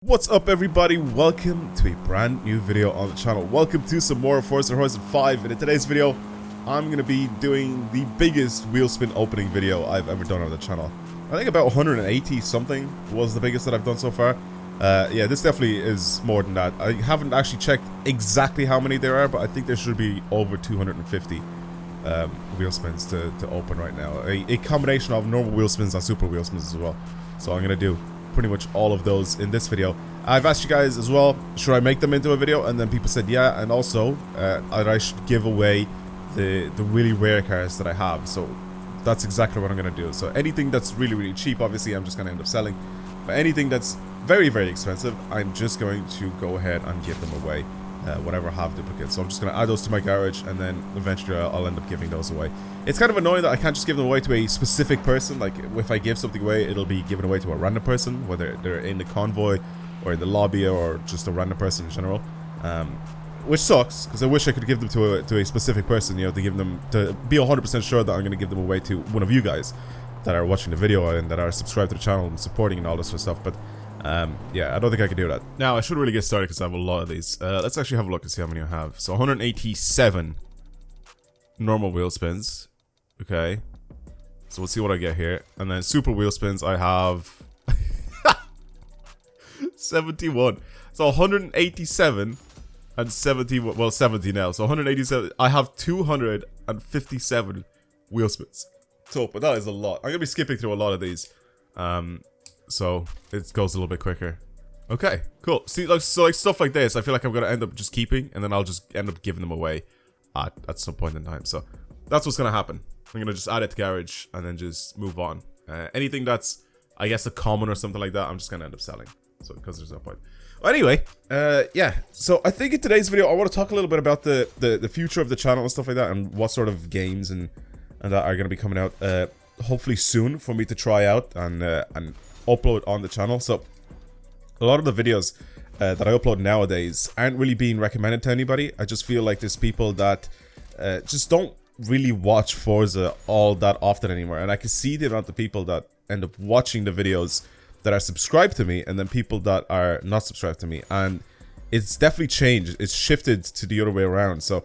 What's up everybody, welcome to a brand new video on the channel. Welcome to some more Forza Horizon 5, and in today's video I'm going to be doing the biggest Wheelspin opening video I've ever done on the channel. I think about 180 something was the biggest that I've done so far. Yeah, this definitely is more than that. I haven't actually checked exactly how many there are, but I think there should be over 250 Wheelspins to open right now. A combination of normal Wheelspins and super Wheelspins as well. So I'm going to do pretty much all of those in this video. I've asked you guys as well, should I make them into a video? And then people said yeah, and also that I should give away the really rare cars that I have. So that's exactly what I'm going to do. So anything that's really cheap, obviously I'm just going to end up selling. But anything that's very expensive, I'm just going to go ahead and give them away. Whatever I have duplicates. So I'm just going to add those to my garage, and then eventually I'll end up giving those away. It's kind of annoying that I can't just give them away to a specific person. Like, if I give something away, it'll be given away to a random person, whether they're in the convoy or in the lobby or just a random person in general. Which sucks, because I wish I could give them to a specific person, you know, to give them, to be 100% sure that I'm going to give them away to one of you guys that are watching the video and that are subscribed to the channel and supporting and all this sort of stuff. But yeah, I don't think I can do that. Now, I should really get started because I have a lot of these. Let's actually have a look and see how many I have. So 187 normal wheel spins. Okay. So we'll see what I get here. And then super wheel spins, I have 71. So 187 and 70, well 70 now. So 187, I have 257 wheel spins. So, but that is a lot. I'm going to be skipping through a lot of these. So it goes a little bit quicker. Okay, cool. See, like, so like stuff like this, I feel like I'm gonna end up just keeping, and then I'll just end up giving them away at some point in time. So that's what's gonna happen. I'm gonna just add it to garage and then just move on. Anything that's, I guess, a common or something like that, I'm just gonna end up selling. So because there's no point. Well, anyway, yeah. So I think in today's video, I want to talk a little bit about the future of the channel and stuff like that, and what sort of games and that are gonna be coming out hopefully soon for me to try out and upload on the channel. So a lot of the videos that I upload nowadays aren't really being recommended to anybody. I just feel like there's people that just don't really watch Forza all that often anymore, and I can see the amount of people that end up watching the videos that are subscribed to me, and then people that are not subscribed to me, and it's definitely changed. It's shifted to the other way around. So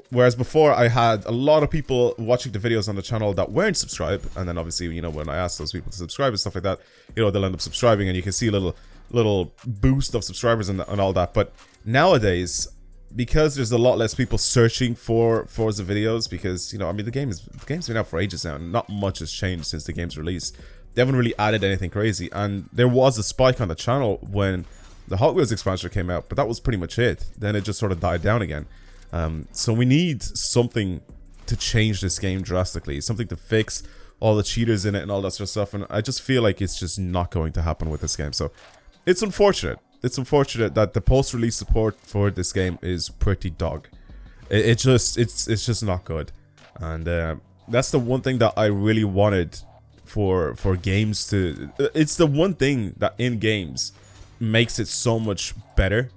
whereas before I had a lot of people watching the videos on the channel that weren't subscribed, and then obviously, you know, when I ask those people to subscribe and stuff like that, you know, they'll end up subscribing, and you can see a little boost of subscribers and all that. But nowadays, because there's a lot less people searching for Forza videos, because, you know, I mean, the game's been out for ages now, and not much has changed since the game's release. They haven't really added anything crazy, and there was a spike on the channel when the Hot Wheels expansion came out, but that was pretty much it. Then it just sort of died down again. So we need something to change this game drastically, something to fix all the cheaters in it and all that sort of stuff, and I just feel like it's just not going to happen with this game. So it's unfortunate. It's unfortunate that the post-release support for this game is pretty dog. It's just not good, and that's the one thing that I really wanted for games to. It's the one thing that in games makes it so much better.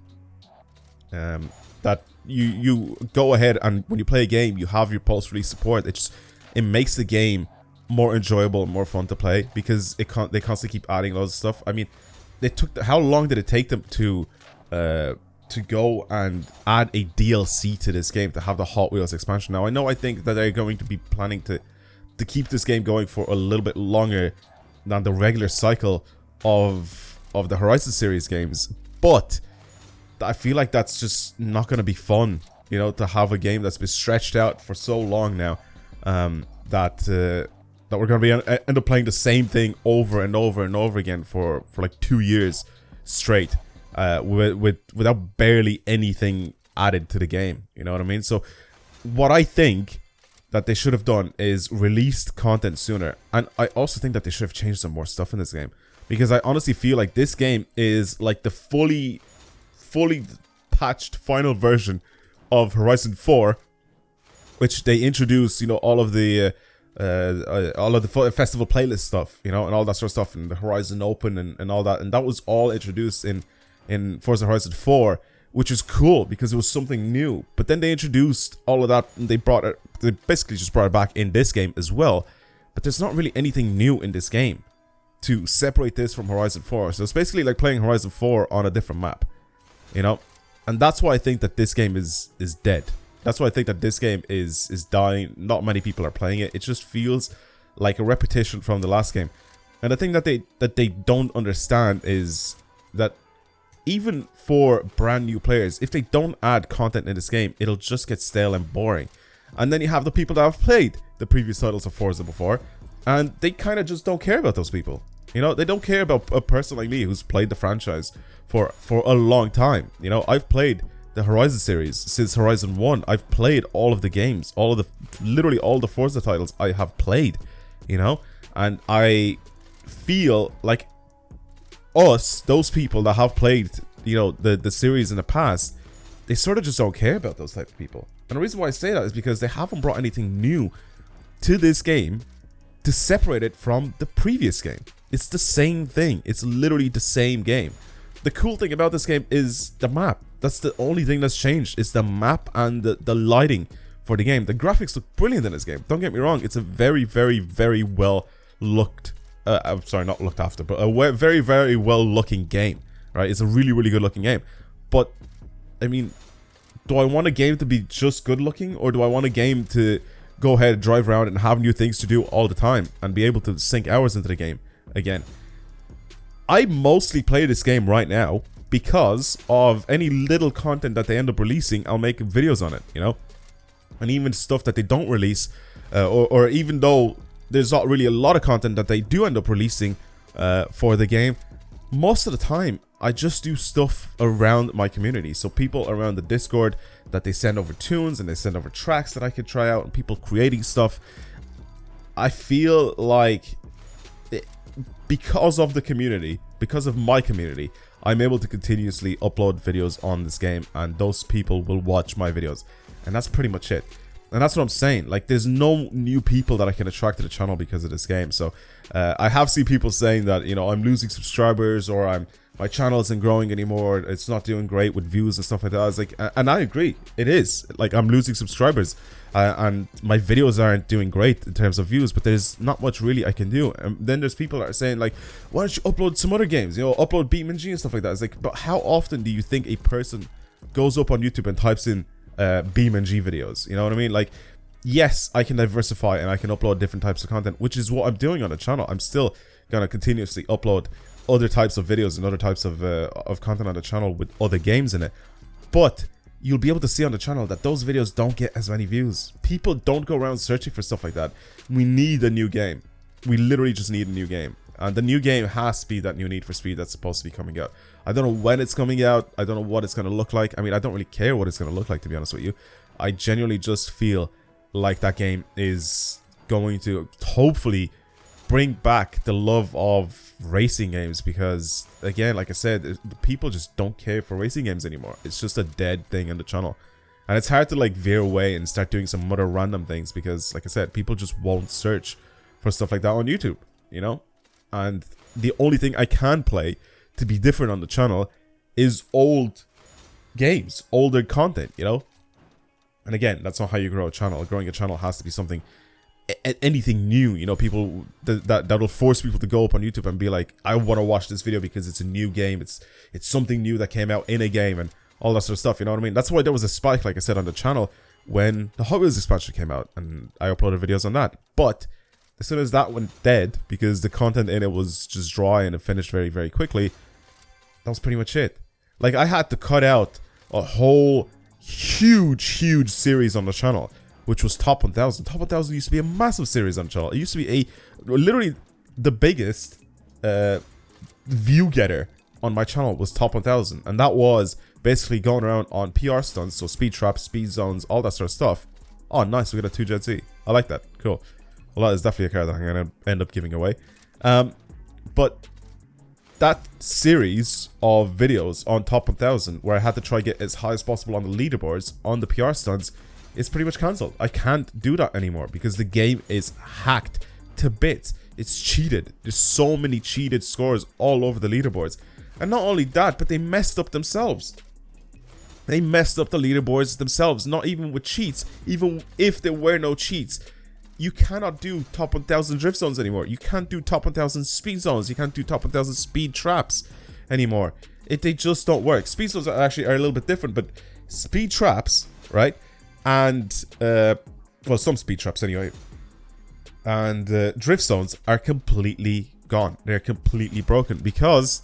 That you go ahead and when you play a game, you have your post-release support. It makes the game more enjoyable and more fun to play, because they constantly keep adding loads of stuff. I mean, they took how long did it take them to go and add a DLC to this game to have the Hot Wheels expansion? Now I think that they're going to be planning to keep this game going for a little bit longer than the regular cycle of the Horizon series games, but I feel like that's just not going to be fun, you know, to have a game that's been stretched out for so long now, that we're going to be end up playing the same thing over and over again for like 2 years straight, without barely anything added to the game. You know what I mean? So what I think that they should have done is released content sooner, and I also think that they should have changed some more stuff in this game, because I honestly feel like this game is like the fully patched final version of Horizon 4, which they introduced, you know, all of the festival playlist stuff, you know, and all that sort of stuff, and the Horizon Open and all that, and that was all introduced in Forza Horizon 4, which is cool because it was something new. But then they introduced all of that, and they basically just brought it back in this game as well. But there's not really anything new in this game. to separate this from Horizon 4. So it's basically like playing Horizon 4 on a different map, you know? And that's why I think that this game is dead. That's why I think that this game is dying. Not many people are playing it. It just feels like a repetition from the last game. And the thing that they don't understand is that even for brand new players, if they don't add content in this game, it'll just get stale and boring. And then you have the people that have played the previous titles of Forza before, and they kind of just don't care about those people. You know, they don't care about a person like me who's played the franchise for a long time. You know, I've played the Horizon series since Horizon 1. I've played all of the games, literally all the Forza titles I have played, you know? And I feel like those people that have played, you know, the series in the past, they sort of just don't care about those type of people. And the reason why I say that is because they haven't brought anything new to this game to separate it from the previous game. It's the same thing. It's literally the same game. The cool thing about this game is the map. That's the only thing that's changed. It's the map and the lighting for the game. The graphics look brilliant in this game. Don't get me wrong. It's a very, very, very well looked... I'm sorry, not looked after, but a very, very well looking game. Right? It's a really, really good looking game. But, I mean, do I want a game to be just good looking? Or do I want a game to go ahead and drive around and have new things to do all the time and be able to sink hours into the game again? I mostly play this game right now because of any little content that they end up releasing. I'll make videos on it, you know? And even stuff that they don't release, or even though there's not really a lot of content that they do end up releasing for the game, most of the time I just do stuff around my community. So people around the Discord that they send over tunes and they send over tracks that I could try out, and people creating stuff. I feel like because of the community, because of my community, I'm able to continuously upload videos on this game, and those people will watch my videos. And that's pretty much it. And that's what I'm saying. Like, there's no new people that I can attract to the channel because of this game. So I have seen people saying that, you know, I'm losing subscribers, or my channel isn't growing anymore, it's not doing great with views and stuff like that. I was like, and I agree, it is. Like, I'm losing subscribers, and my videos aren't doing great in terms of views, but there's not much really I can do. And then there's people that are saying, like, why don't you upload some other games, you know, upload BeamNG and stuff like that. It's like, but how often do you think a person goes up on YouTube and types in BeamNG videos? You know what I mean? Like, yes, I can diversify and I can upload different types of content, which is what I'm doing on the channel. I'm still gonna continuously upload other types of videos and other types of content on the channel with other games in it. But you'll be able to see on the channel that those videos don't get as many views. People don't go around searching for stuff like that. We need a new game. We literally just need a new game. And the new game has to be that new Need for Speed that's supposed to be coming out. I don't know when it's coming out. I don't know what it's going to look like. I mean, I don't really care what it's going to look like, to be honest with you. I genuinely just feel like that game is going to hopefully bring back the love of racing games, because again, like I said, people just don't care for racing games anymore. It's just a dead thing in the channel, and it's hard to like veer away and start doing some other random things, because like I said, people just won't search for stuff like that on YouTube, you know. And the only thing I can play to be different on the channel is old games, older content, you know. And again, that's not how you grow a channel. Growing a channel has to be something, anything new, you know. People that'll force people to go up on YouTube and be like, I want to watch this video because it's a new game, it's something new that came out in a game, and all that sort of stuff, you know what I mean? That's why there was a spike, like I said, on the channel when the Hot Wheels expansion came out, and I uploaded videos on that. But as soon as that went dead, because the content in it was just dry and it finished very, very quickly, that was pretty much it. Like, I had to cut out a whole huge series on the channel, which was Top 1000. Top 1000 used to be a massive series on the channel. It used to be literally the biggest view getter on my channel was Top 1000, and that was basically going around on PR stunts, so speed traps, speed zones, all that sort of stuff. Oh, nice, we got a 2 Gen Z. I like that. Cool. Well, that is definitely a car that I'm going to end up giving away. But that series of videos on Top 1000, where I had to try to get as high as possible on the leaderboards, on the PR stunts, is pretty much cancelled. I can't do that anymore because the game is hacked to bits. It's cheated. There's so many cheated scores all over the leaderboards. And not only that, but they messed up themselves. They messed up the leaderboards themselves, not even with cheats. Even if there were no cheats, you cannot do top 1000 drift zones anymore. You can't do top 1000 speed zones. You can't do top 1000 speed traps anymore. They just don't work. Speed zones are a little bit different, but speed traps, right? And well, some speed traps anyway. And drift zones are completely gone. They're completely broken because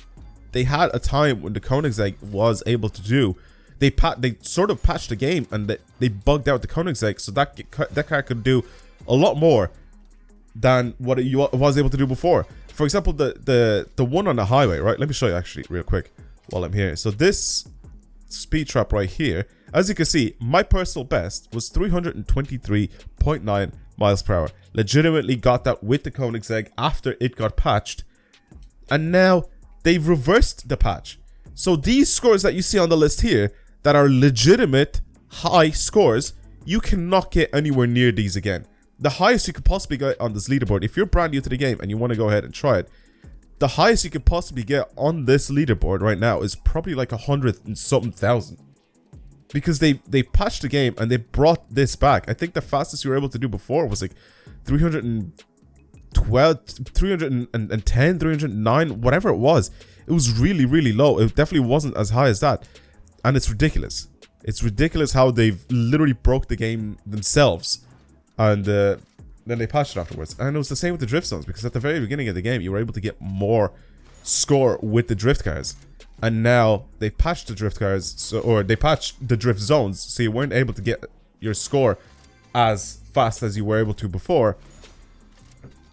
they had a time when the Koenigsegg was able to do. They sort of patched the game and they bugged out the Koenigsegg so that car could do a lot more than what it was able to do before. For example, the one on the highway, right? Let me show you actually real quick while I'm here. So this speed trap right here, as you can see, my personal best was 323.9 miles per hour. Legitimately got that with the Koenigsegg after it got patched, and now they've reversed the patch. So these scores that you see on the list here that are legitimate high scores, you cannot get anywhere near these again. The highest you could possibly get on this leaderboard, if you're brand new to the game and you want to go ahead and try it, the highest you could possibly get on this leaderboard right now is probably like 100 and something thousand. Because they patched the game and they brought this back. I think the fastest you were able to do before was like 312, 310, 309, whatever it was. It was really, really low. It definitely wasn't as high as that. And it's ridiculous. It's ridiculous how they've literally broke the game themselves. And then they patched it afterwards. And it was the same with the drift zones, because at the very beginning of the game, you were able to get more score with the drift cars. And now they patched the drift cars, or they patched the drift zones, so you weren't able to get your score as fast as you were able to before.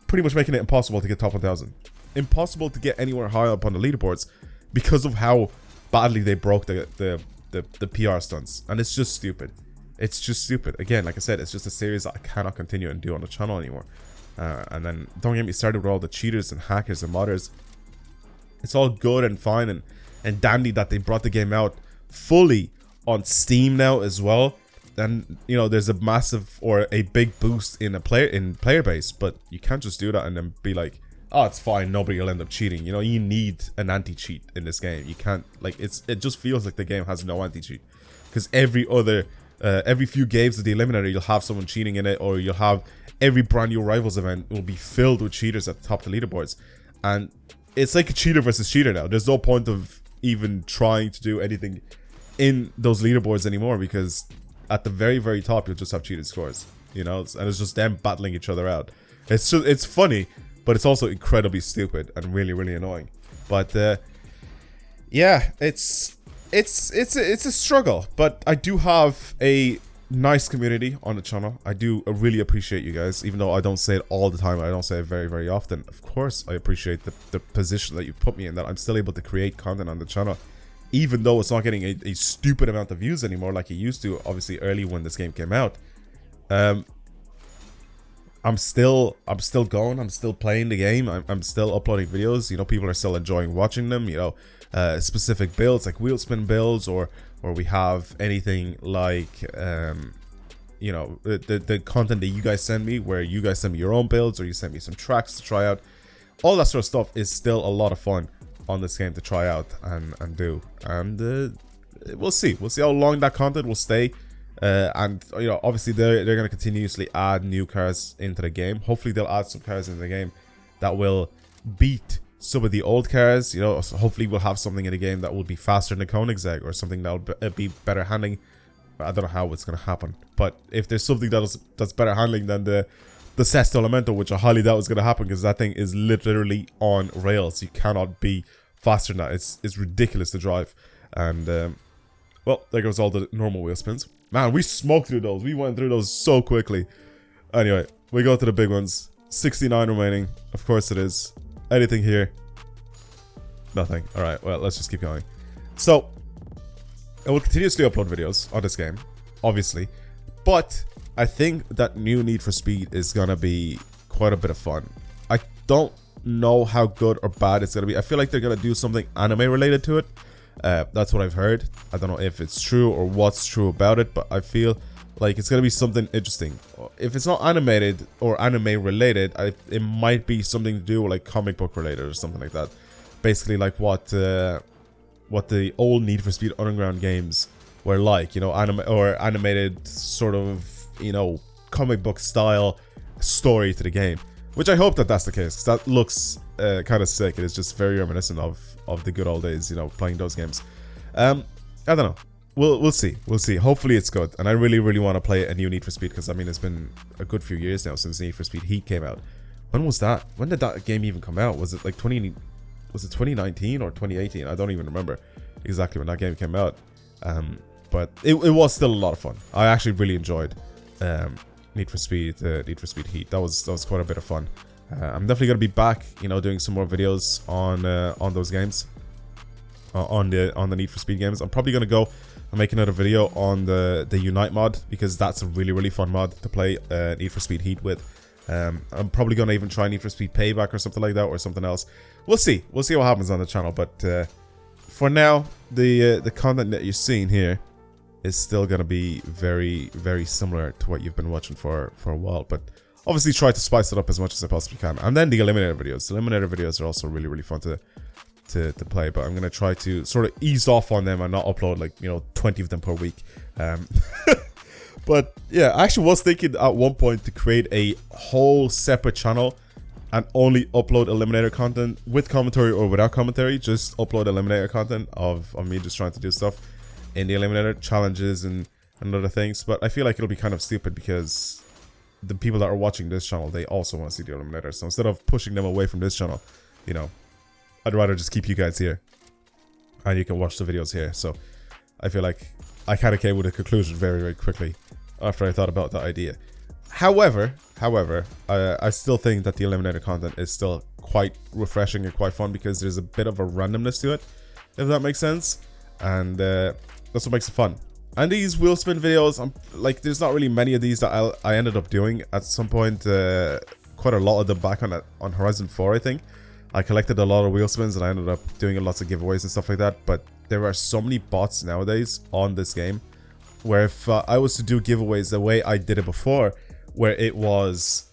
Pretty much making it impossible to get top 1000. Impossible to get anywhere high up on the leaderboards because of how badly they broke the PR stunts. And it's just stupid. It's just stupid. Again, like I said, it's just a series that I cannot continue and do on the channel anymore. And then don't get me started with all the cheaters and hackers and modders. It's all good and fine and dandy that they brought the game out fully on Steam now as well. And you know, there's a massive or a big boost in player base, but you can't just do that and then be like, oh, it's fine, nobody will end up cheating. You know, you need an anti-cheat in this game. You can't, like, it just feels like the game has no anti-cheat, because every few games of the eliminator, you'll have someone cheating in it, or you'll have every brand new rivals event will be filled with cheaters at the top of the leaderboards. And it's like a cheater versus cheater now. There's no point of even trying to do anything in those leaderboards anymore, because at the very, very top, you'll just have cheated scores, you know, and it's just them battling each other out. It's funny, but it's also incredibly stupid and really, really annoying. But yeah, it's a struggle, but I do have a nice community on the channel. I really appreciate you guys, even though I don't say it all the time. I don't say it very, very often. Of course, I appreciate the position that you put me in, that I'm still able to create content on the channel, even though it's not getting a stupid amount of views anymore like it used to, obviously, early when this game came out. I'm still going. I'm still playing the game. I'm still uploading videos. You know, people are still enjoying watching them. You know, specific builds like Wheelspin builds, or we have anything like you know, the content that you guys send me, where you guys send me your own builds, or you send me some tracks to try out. All that sort of stuff is still a lot of fun on this game to try out and do. And we'll see how long that content will stay. And you know, obviously they're going to continuously add new cars into the game. Hopefully they'll add some cars into the game that will beat some of the old cars. You know, so hopefully we'll have something in the game that will be faster than the Koenigsegg, or something that'll be better handling. I don't know how it's going to happen, but if there's something that's better handling than the Sesto Elemento, which I highly doubt is going to happen, because that thing is literally on rails. You cannot be faster than that. It's ridiculous to drive. And well, there goes all the normal wheel spins. Man, we smoked through those. We went through those so quickly. Anyway, we go to the big ones. 69 remaining. Of course it is. Anything here? Nothing. Alright, well, let's just keep going. So, I will continuously upload videos on this game, obviously. But I think that new Need for Speed is going to be quite a bit of fun. I don't know how good or bad it's going to be. I feel like they're going to do something anime related to it. That's what I've heard. I don't know if it's true or what's true about it, but I feel like it's gonna be something interesting. If it's not animated or anime related, it might be something to do with like comic book related or something like that. Basically, like what the old Need for Speed Underground games were like, you know, animated sort of, you know, comic book style story to the game, which I hope that that's the case, because that looks kind of sick. It is just very reminiscent of the good old days, you know, playing those games. I don't know. We'll see. We'll see. Hopefully it's good. And I really, really want to play a new Need for Speed, because I mean, it's been a good few years now since Need for Speed Heat came out. When was that? When did that game even come out? Was it like 2019 or 2018? I don't even remember exactly when that game came out. But it was still a lot of fun. I actually really enjoyed Need for Speed Heat. That was quite a bit of fun. I'm definitely gonna be back, you know, doing some more videos on those games, on the Need for Speed games. I'm probably gonna go and make another video on the Unite mod, because that's a really, really fun mod to play Need for Speed Heat with. I'm probably gonna even try Need for Speed Payback or something like that, or something else. We'll see what happens on the channel. But for now, the content that you're seeing here is still gonna be very, very similar to what you've been watching for a while, but obviously try to spice it up as much as I possibly can. And then the eliminator videos. The eliminator videos are also really, really fun to play, but I'm gonna try to sort of ease off on them and not upload like, you know, 20 of them per week. But yeah, I actually was thinking at one point to create a whole separate channel and only upload eliminator content with commentary or without commentary. Just upload eliminator content of me just trying to do stuff in the eliminator challenges and other things. But I feel like it'll be kind of stupid, because the people that are watching this channel, they also want to see the eliminator. So instead of pushing them away from this channel, you know, I'd rather just keep you guys here and you can watch the videos here. So I feel like I kind of came with a conclusion very, very quickly after I thought about that idea. However, I still think that the eliminator content is still quite refreshing and quite fun, because there's a bit of a randomness to it, if that makes sense. And that's what makes it fun. And these Wheelspin videos, like, there's not really many of these that I ended up doing at some point. Quite a lot of them back on Horizon 4, I think. I collected a lot of Wheelspins and I ended up doing lots of giveaways and stuff like that. But there are so many bots nowadays on this game, where if I was to do giveaways the way I did it before, where it was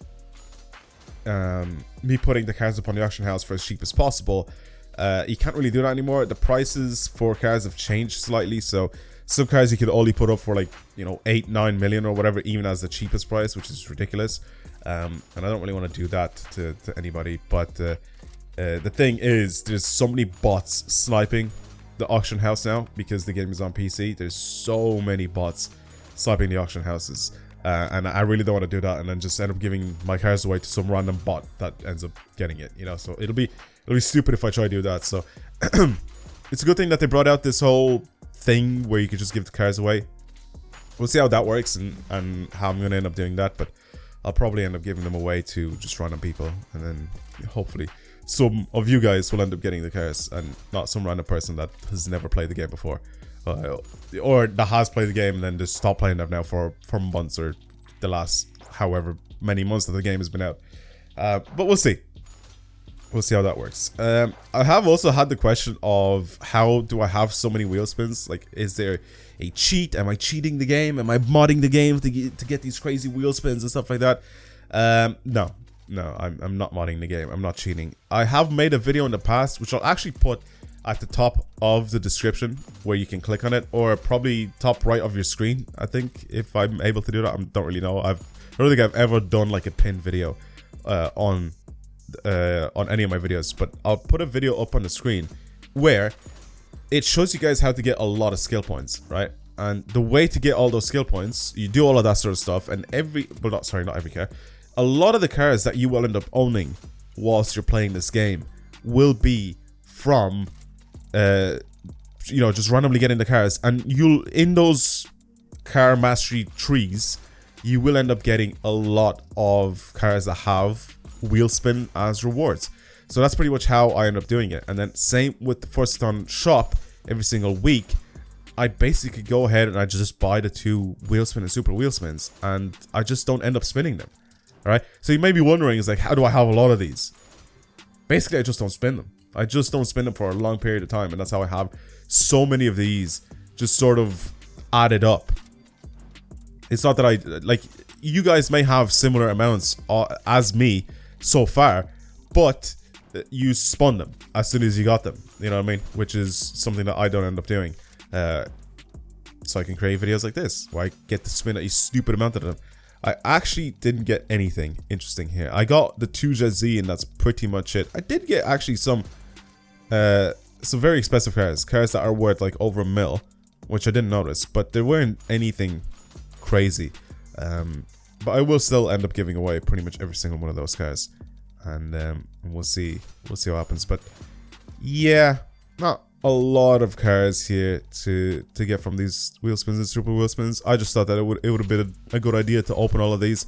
me putting the cars up on the auction house for as cheap as possible, you can't really do that anymore. The prices for cars have changed slightly, so some cars you could only put up for, like, you know, 8-9 million or whatever, even as the cheapest price, which is ridiculous. And I don't really want to do that to anybody. But the thing is, there's so many bots sniping the auction house now, because the game is on PC. There's so many bots sniping the auction houses, and I really don't want to do that and then just end up giving my cars away to some random bot that ends up getting it, you know. So it'll be stupid if I try to do that. So it's a good thing that they brought out this whole thing where you could just give the cars away. We'll see how that works and how I'm gonna end up doing that, but I'll probably end up giving them away to just random people, and then hopefully some of you guys will end up getting the cars, and not some random person that has never played the game before, or that has played the game and then just stopped playing it now for months, or the last however many months that the game has been out. But we'll see how that works. I have also had the question of, how do I have so many Wheelspins? Like, is there a cheat? Am I cheating the game? Am I modding the game to get these crazy Wheelspins and stuff like that? No, I'm not modding the game. I'm not cheating. I have made a video in the past, which I'll actually put at the top of the description, where you can click on it, or probably top right of your screen, I think, if I'm able to do that. I don't really know. I don't think I've ever done like a pinned video on any of my videos, but I'll put a video up on the screen where it shows you guys how to get a lot of skill points, right? And the way to get all those skill points, you do all of that sort of stuff, and not every car. A lot of the cars that you will end up owning whilst you're playing this game will be from, you know, just randomly getting the cars, and in those car mastery trees, you will end up getting a lot of cars that have Wheelspin as rewards. So that's pretty much how I end up doing it. And then same with the Forza shop, every single week, I basically go ahead and I just buy the 2 Wheelspin and Super Wheelspins, and I just don't end up spinning them. Alright, so you may be wondering, is like, how do I have a lot of these? Basically, I just don't spin them. I just don't spin them for a long period of time, and that's how I have so many of these just sort of added up. It's not that like, you guys may have similar amounts as me so far, but you spun them as soon as you got them, you know what I mean? Which is something that I don't end up doing. So I can create videos like this, where I get to spin a stupid amount of them. I actually didn't get anything interesting here. I got the 2JZ and that's pretty much it. I did get actually some very expensive cars that are worth like over $1 mil, which I didn't notice, but there weren't anything crazy. But I will still end up giving away pretty much every single one of those cars, and we'll see what happens. But yeah, not a lot of cars here to get from these Wheelspins and Super Wheelspins. I just thought that it would have been a good idea to open all of these.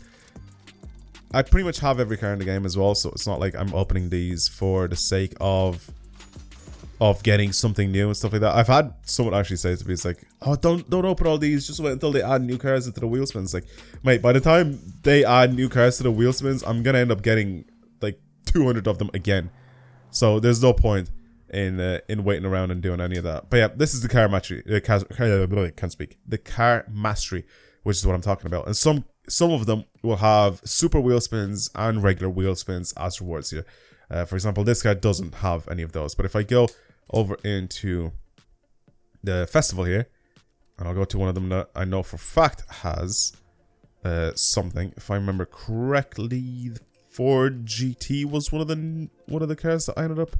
I pretty much have every car in the game as well, so it's not like I'm opening these for the sake of getting something new and stuff like that. I've had someone actually say to me, it's like, oh, don't open all these, just wait until they add new cars into the Wheelspins. Like, mate, by the time they add new cars to the Wheelspins, I'm gonna end up getting like 200 of them again. So there's no point in waiting around and doing any of that. But yeah, this is the car mastery. The car mastery, which is what I'm talking about. And some of them will have super Wheelspins and regular Wheelspins as rewards here. For example, this car doesn't have any of those. But if I go over into the festival here, and I'll go to one of them that I know for a fact has something. If I remember correctly, the Ford GT was one of the cars that I ended up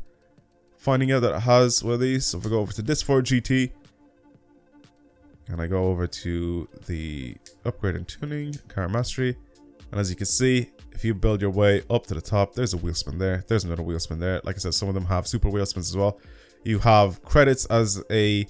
finding out that it has one of these. So if I go over to this Ford GT, and I go over to the upgrade and tuning, car mastery, and as you can see, if you build your way up to the top, there's a Wheelspin there, there's another Wheelspin there. Like I said, some of them have super Wheelspins as well. You have credits as a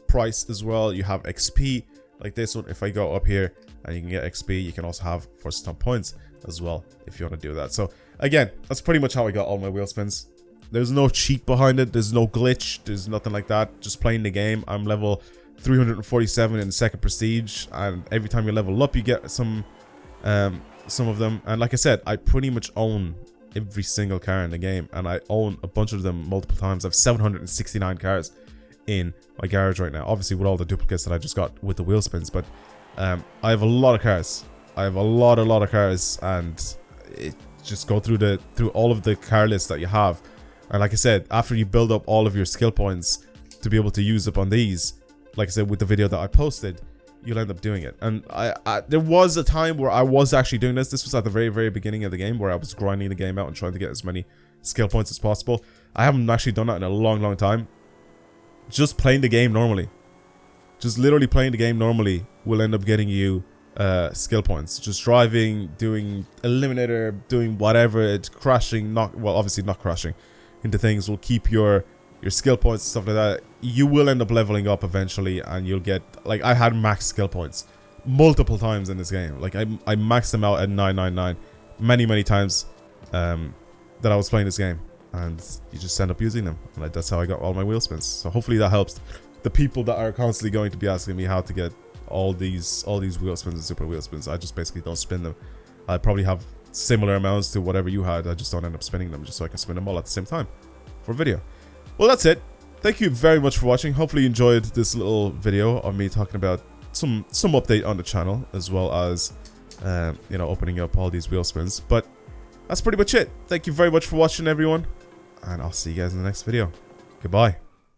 price as well. You have XP, like this one. If I go up here and you can get XP, you can also have Forza Stomp points as well if you want to do that. So again, that's pretty much how I got all my Wheelspins. There's no cheat behind it, there's no glitch, there's nothing like that. Just playing the game. I'm level 347 in second prestige, and every time you level up you get some of them. And like I said, I pretty much own every single car in the game, and I own a bunch of them multiple times. I have 769 cars in my garage right now, obviously with all the duplicates that I just got with the Wheelspins. But I have a lot of cars. I have a lot of cars, and it just go through all of the car lists that you have. And like I said, after you build up all of your skill points to be able to use up on these, like I said with the video that I posted, you'll end up doing it. And there was a time where I was actually doing this. This was at the very beginning of the game, where I was grinding the game out and trying to get as many skill points as possible. I haven't actually done that in a long time. Just playing the game normally, just literally playing the game normally will end up getting you skill points. Just driving, doing eliminator, doing whatever, it's crashing, obviously not crashing into things will keep your skill points and stuff like that. You will end up leveling up eventually, and you'll get, like, I had max skill points multiple times in this game. Like I maxed them out at 999 many times that I was playing this game, and you just end up using them. And that's how I got all my Wheelspins. So hopefully that helps the people that are constantly going to be asking me how to get all these Wheelspins and super Wheelspins. I just basically don't spin them. I probably have similar amounts to whatever you had. I just don't end up spinning them, just so I can spin them all at the same time for a video. Well, that's it. Thank you very much for watching. Hopefully you enjoyed this little video of me talking about some update on the channel, as well as you know, opening up all these Wheelspins. But that's pretty much it. Thank you very much for watching, everyone, and I'll see you guys in the next video. Goodbye.